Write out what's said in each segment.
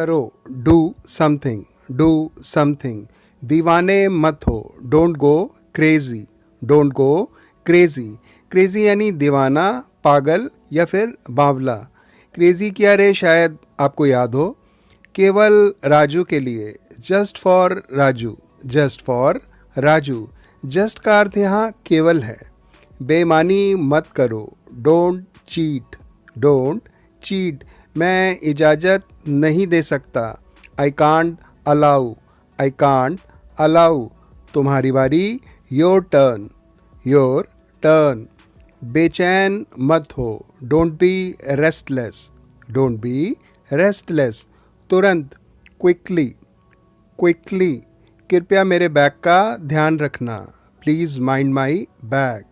करो, do something, do something. दीवाने मत हो, don't go crazy, don't go crazy. Crazy यानी दीवाना, पागल या फिर बावला। क्रेजी क्या रे, शायद आपको याद हो। केवल राजू के लिए, just for Raju, just for Raju. Just का अर्थ यहाँ केवल है। बेईमानी मत करो, डोंट चीट, डोंट चीट। मैं इजाज़त नहीं दे सकता, I can't allow, I can't allow. तुम्हारी बारी, योर टर्न, योर टर्न। बेचैन मत हो, don't be restless, don't be restless. तुरंत, क्विकली, क्विकली। कृपया मेरे बैग का ध्यान रखना, please mind my bag,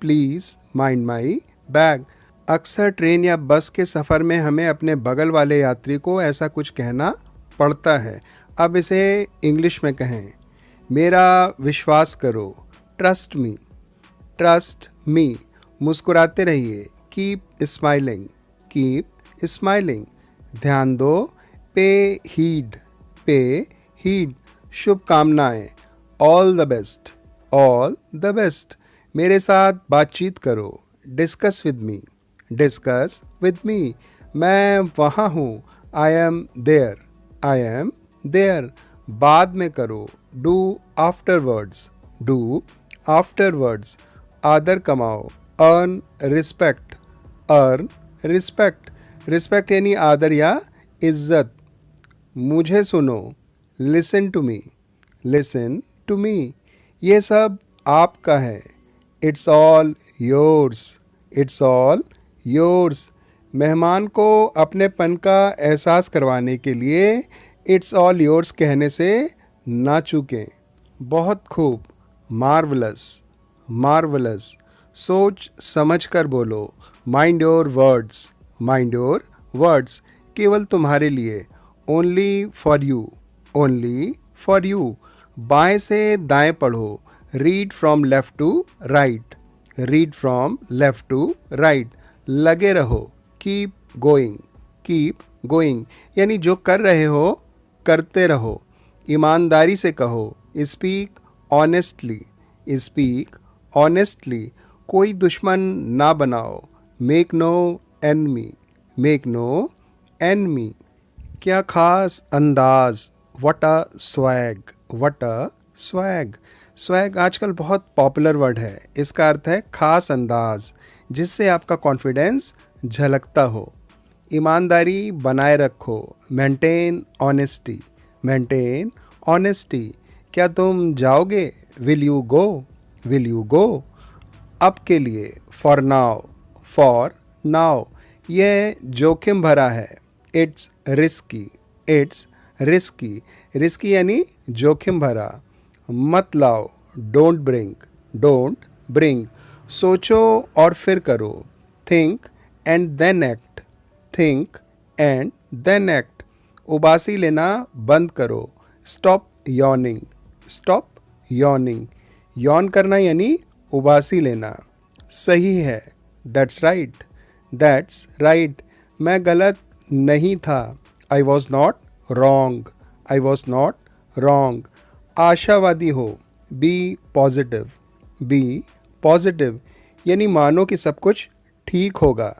please mind my bag. अक्सर ट्रेन या बस के सफ़र में हमें अपने बगल वाले यात्री को ऐसा कुछ कहना पड़ता है। अब इसे इंग्लिश में कहें। मेरा विश्वास करो, ट्रस्ट मी, ट्रस्ट मी। मुस्कुराते रहिए, कीप स्माइलिंग, कीप स्माइलिंग। ध्यान दो, पे हीड, पे हीड। शुभकामनाएं, all the best, all the best. मेरे साथ बातचीत करो, discuss with me, discuss with me. मैं वहाँ हूँ, I am there, I am there. बाद में करो, डू आफ्टरवर्ड्स, डू आफ्टरवर्ड्स। आदर कमाओ, earn respect, earn respect. Respect यानी आदर या इज्जत। मुझे सुनो, listen to me, listen to me. ये सब आपका है, it's all yours, it's all yours. मेहमान को अपनेपन का एहसास करवाने के लिए इट्स ऑल योर्स कहने से ना चूकें। बहुत खूब, मार्वलस, मार्वलस। सोच समझ कर बोलो, mind your words, mind your words. केवल तुम्हारे लिए, only for you, only for you. बाएं से दाएं पढ़ो, read from left to right, read from left to right. लगे रहो, कीप गोइंग, कीप गोइंग यानी जो कर रहे हो करते रहो। ईमानदारी से कहो, स्पीक ऑनेस्टली, स्पीक ऑनेस्टली। कोई दुश्मन ना बनाओ, make no enemy, make no enemy. क्या खास अंदाज, what a swag, what a swag. Swag आजकल बहुत पॉपुलर वर्ड है। इसका अर्थ है खास अंदाज, जिससे आपका कॉन्फिडेंस झलकता हो। ईमानदारी बनाए रखो, मेंटेन ऑनेस्टी, मेंटेन ऑनेस्टी। क्या तुम जाओगे, will you go, will you go. अब के लिए, फॉर नाउ, फॉर नाउ। यह जोखिम भरा है, it's risky, it's risky. Risky यानी जोखिम भरा। मत लाओ, डोंट ब्रिंग, डोंट ब्रिंग। सोचो और फिर करो, think and then act, think and then act. उबासी लेना बंद करो, stop yawning, stop yawning. Yawn करना यानी उबासी लेना। सही है, दैट्स राइट, दैट्स राइट। मैं गलत नहीं था, I was not wrong, I was not wrong. आशावादी हो, बी पॉजिटिव, बी पॉजिटिव यानी मानो कि सब कुछ ठीक होगा।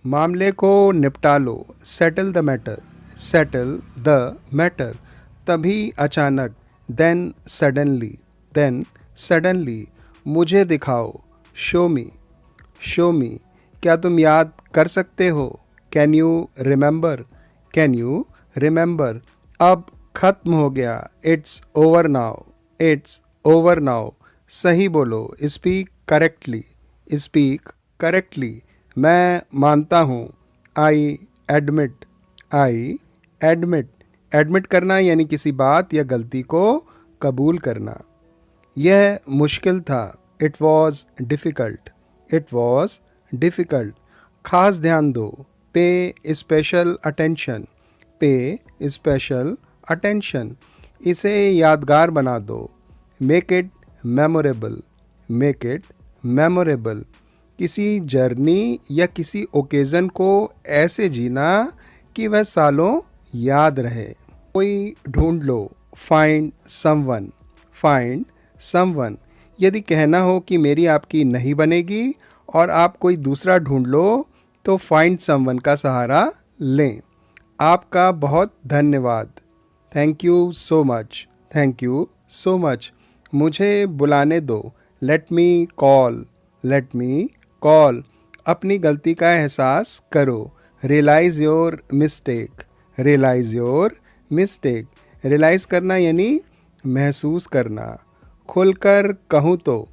मामले को निपटा लो, settle the matter, settle the matter. तभी अचानक, देन सडनली, देन सडनली। मुझे दिखाओ, शो मी, शो मी। क्या तुम याद कर सकते हो, can you remember, can you remember. अब खत्म हो गया, it's over now, it's over now. सही बोलो, स्पीक करेक्टली, स्पीक करेक्टली। मैं मानता हूँ, I admit, I admit. Admit करना यानी किसी बात या गलती को कबूल करना। यह मुश्किल था, it was difficult, it was difficult. खास ध्यान दो, पे स्पेशल अटेंशन, पे स्पेशल अटेंशन। इसे यादगार बना दो, make it memorable, make it memorable. किसी जर्नी या किसी ओकेज़न को ऐसे जीना कि वह सालों याद रहे। कोई ढूंढ लो, फाइंड समवन, फाइंड समवन। यदि कहना हो कि मेरी आपकी नहीं बनेगी और आप कोई दूसरा ढूंढ लो तो फाइंड समवन का सहारा लें। आपका बहुत धन्यवाद। Thank you so much, thank you so much. मुझे बुलाने दो, let me call, let me call. अपनी गलती का एहसास करो, realise your mistake, realise your mistake. Realise करना यानी महसूस करना। खुलकर कहूँ तो,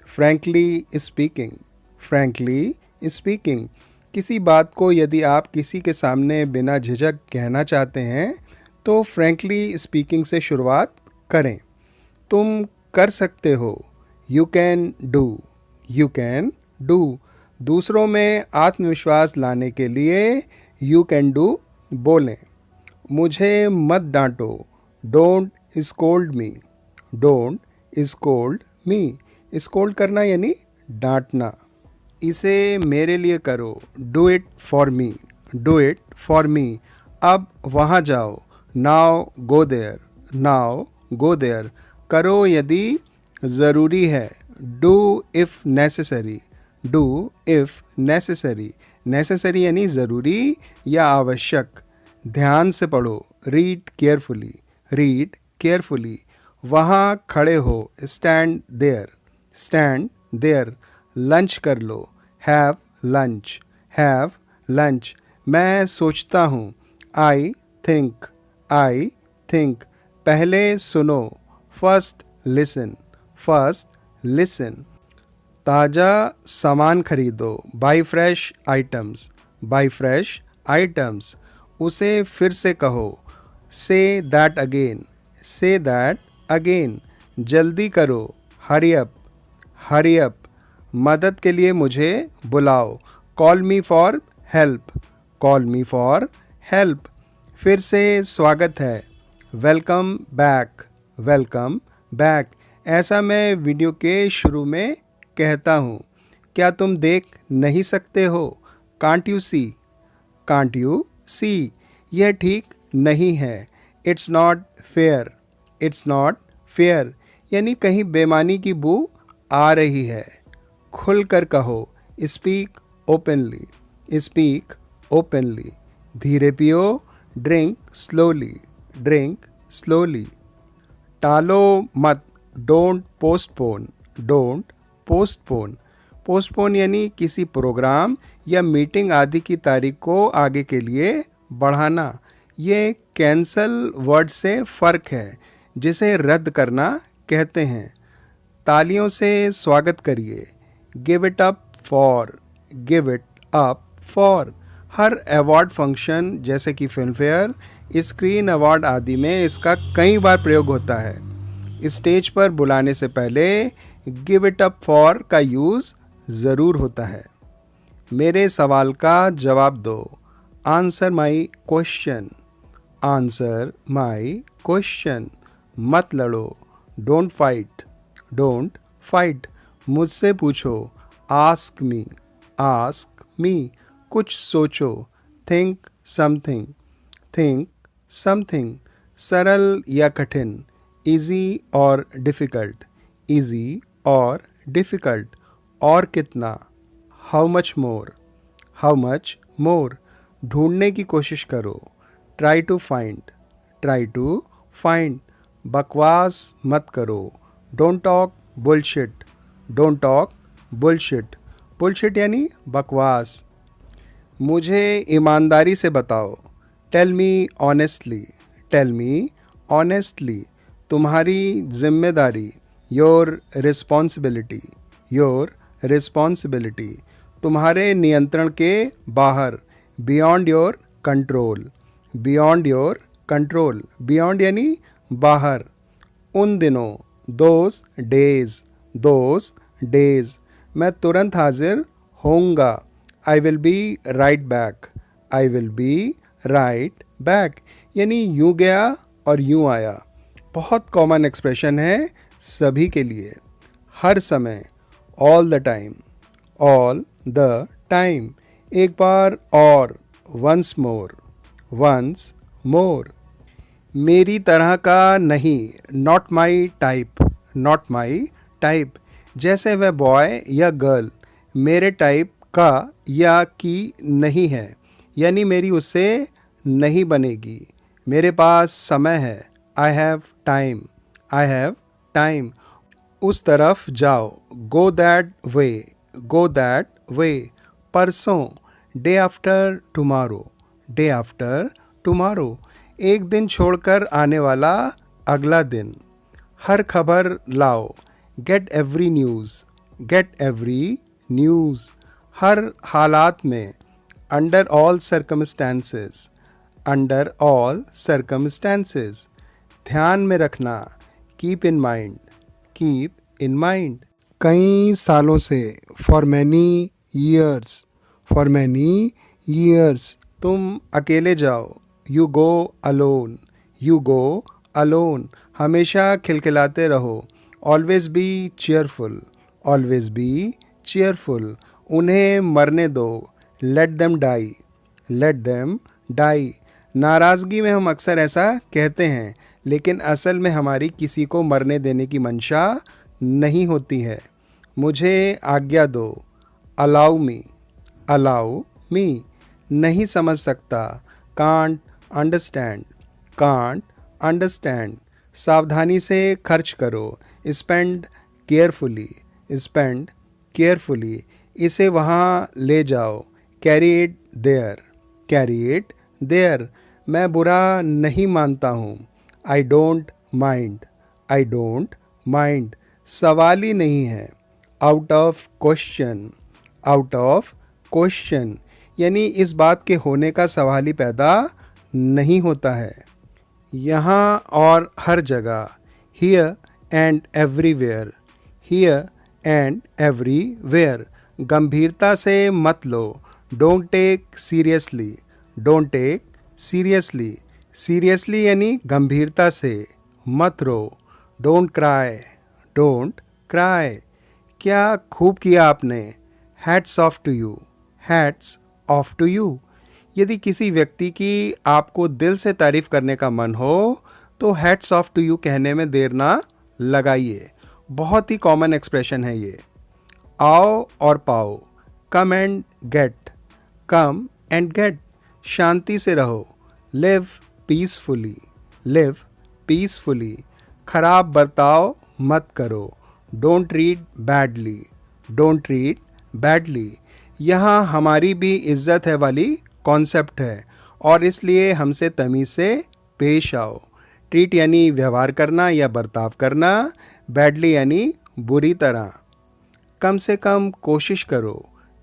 फ्रैंकली स्पीकिंग, फ्रैंकली स्पीकिंग। किसी बात को यदि आप किसी के सामने बिना झिझक कहना चाहते हैं तो फ्रैंकली स्पीकिंग से शुरुआत करें। तुम कर सकते हो, you can do, you can do. दूसरों में आत्मविश्वास लाने के लिए यू कैन डू बोलें। मुझे मत डांटो, don't scold me, don't scold me. Scold करना यानी डांटना। इसे मेरे लिए करो, do it for me, do it for me. अब वहाँ जाओ, now go there, now go there. करो यदि ज़रूरी है, do if necessary, do if necessary. Necessary यानी ज़रूरी या आवश्यक। ध्यान से पढ़ो, रीड केयरफुली, रीड केयरफुली। वहाँ खड़े हो, stand there, stand there. Lunch कर लो, हैव लंच, हैव लंच। मैं सोचता हूँ, आई थिंक, आई थिंक। पहले सुनो, फर्स्ट लिसन, फर्स्ट लिसन। ताज़ा सामान खरीदो, by fresh items, by fresh items. उसे फिर से कहो, say that again, say that again. जल्दी करो, हरी अप, हरी अप। मदद के लिए मुझे बुलाओ, call me for help, call me for help. फिर से स्वागत है, वेलकम बैक, वेलकम बैक। ऐसा मैं वीडियो के शुरू में कहता हूँ। क्या तुम देख नहीं सकते हो, can't you see, can't you see. यह ठीक नहीं है, it's not fair, it's not fair. यानी कहीं बेईमानी की बू आ रही है। खुलकर कहो, स्पीक ओपनली, स्पीक ओपनली। धीरे पियो, ड्रिंक स्लोली, ड्रिंक स्लोली। टालो मत, don't postpone, don't postpone. Postpone यानी किसी प्रोग्राम या मीटिंग आदि की तारीख को आगे के लिए बढ़ाना। ये कैंसल वर्ड से फ़र्क है, जिसे रद्द करना कहते हैं। तालियों से स्वागत करिए, give it up for, give it up for. Her award function जैसे कि फिल्म फेयर, स्क्रीन अवार्ड आदि में इसका कई बार प्रयोग होता है। स्टेज पर बुलाने से पहले गिव इट अप फॉर का यूज़ ज़रूर होता है। मेरे सवाल का जवाब दो, answer my question, answer my question. मत लड़ो, डोंट फाइट, डोंट फाइट। मुझसे पूछो, आस्क मी, आस्क मी। कुछ सोचो, थिंक समथिंग, थिंक समथिंग। सरल या कठिन, इजी और डिफ़िकल्ट, इजी और डिफ़िकल्ट। और कितना, how much more, how much more. ढूंढने की कोशिश करो, try to find, try to find. बकवास मत करो, don't talk bullshit, don't talk bullshit. Bullshit यानी बकवास। मुझे ईमानदारी से बताओ, tell me honestly, tell me honestly. तुम्हारी जिम्मेदारी, योर रिस्पॉन्सिबिलिटी, योर रिस्पॉन्सिबिलिटी। तुम्हारे नियंत्रण के बाहर, beyond your control, beyond your control. Beyond यानी बाहर। उन दिनों, दोज डेज, दोज डेज। मैं तुरंत हाजिर होऊंगा, I will be right back, I will be right back. यानी यूँ गया और यूँ आया। बहुत कॉमन एक्सप्रेशन है सभी के लिए, हर समय, all the time, all the time. एक बार और, वंस मोर, वंस मोर। मेरी तरह का नहीं, not my type, not my type. जैसे वह बॉय या गर्ल मेरे टाइप का या की नहीं है, यानी मेरी उससे नहीं बनेगी। मेरे पास समय है, I have time, I have time. उस तरफ जाओ, गो that way, go that way. परसों, day after tomorrow, day after tomorrow. एक दिन छोड़कर आने वाला अगला दिन। हर खबर लाओ, get every news, get every news. हर हालात में, under all circumstances, under all circumstances. ध्यान में रखना, keep in mind, keep in mind. कई सालों से, for many years, for many years. तुम अकेले जाओ, you go alone, you go alone. हमेशा खिलखिलाते रहो, always be cheerful, always be cheerful. उन्हें मरने दो, let them die, let them die. नाराज़गी में हम अक्सर ऐसा कहते हैं, लेकिन असल में हमारी किसी को मरने देने की मंशा नहीं होती है। मुझे आज्ञा दो, अलाउ मी, अलाउ मी। नहीं समझ सकता, कांट अंडरस्टैंड, कांट अंडरस्टैंड। सावधानी से खर्च करो, स्पेंड केयरफुली, स्पेंड केयरफुली। इसे वहाँ ले जाओ, carry it there, carry it there. मैं बुरा नहीं मानता हूँ, I don't mind, I don't mind. सवाल ही नहीं है, out of question, out of question. यानी इस बात के होने का सवाल ही पैदा नहीं होता है। यहाँ और हर जगह, here and everywhere, here and everywhere. गंभीरता से मत लो, don't take seriously, don't take seriously. Seriously यानी गंभीरता से मत रो। Don't cry, don't cry. क्या खूब किया आपने, hats off to you, hats off to you. यदि किसी व्यक्ति की आपको दिल से तारीफ करने का मन हो तो हैट्स ऑफ टू यू कहने में देर ना लगाइए। बहुत ही कॉमन एक्सप्रेशन है ये। आओ और पाओ, come and get, come and get. शांति से रहो, लिव पीसफुली, लिव पीसफुली। खराब बर्ताव मत करो, don't treat badly, don't treat badly. यहाँ हमारी भी इज्जत है वाली कॉन्सेप्ट है, और इसलिए हमसे तमीज़ से पेश आओ। ट्रीट यानी व्यवहार करना या बर्ताव करना, बैडली यानी बुरी तरह। कम से कम कोशिश करो,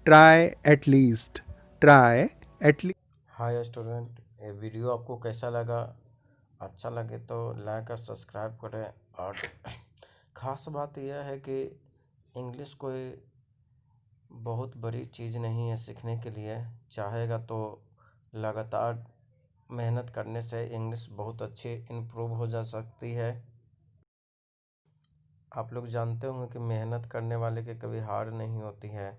try at least, try at least. Hi student, ये वीडियो आपको कैसा लगा? अच्छा लगे तो लाइक और सब्सक्राइब करें। और ख़ास बात यह है कि इंग्लिश कोई बहुत बड़ी चीज़ नहीं है सीखने के लिए। चाहेगा तो लगातार मेहनत करने से इंग्लिश बहुत अच्छी इम्प्रूव हो जा सकती है। आप लोग जानते होंगे कि मेहनत करने वाले की कभी हार नहीं होती है।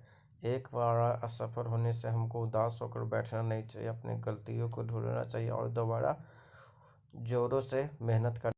एक बार असफल होने से हमको उदास होकर बैठना नहीं चाहिए, अपनी गलतियों को ढूंढना चाहिए और दोबारा ज़ोरों से मेहनत कर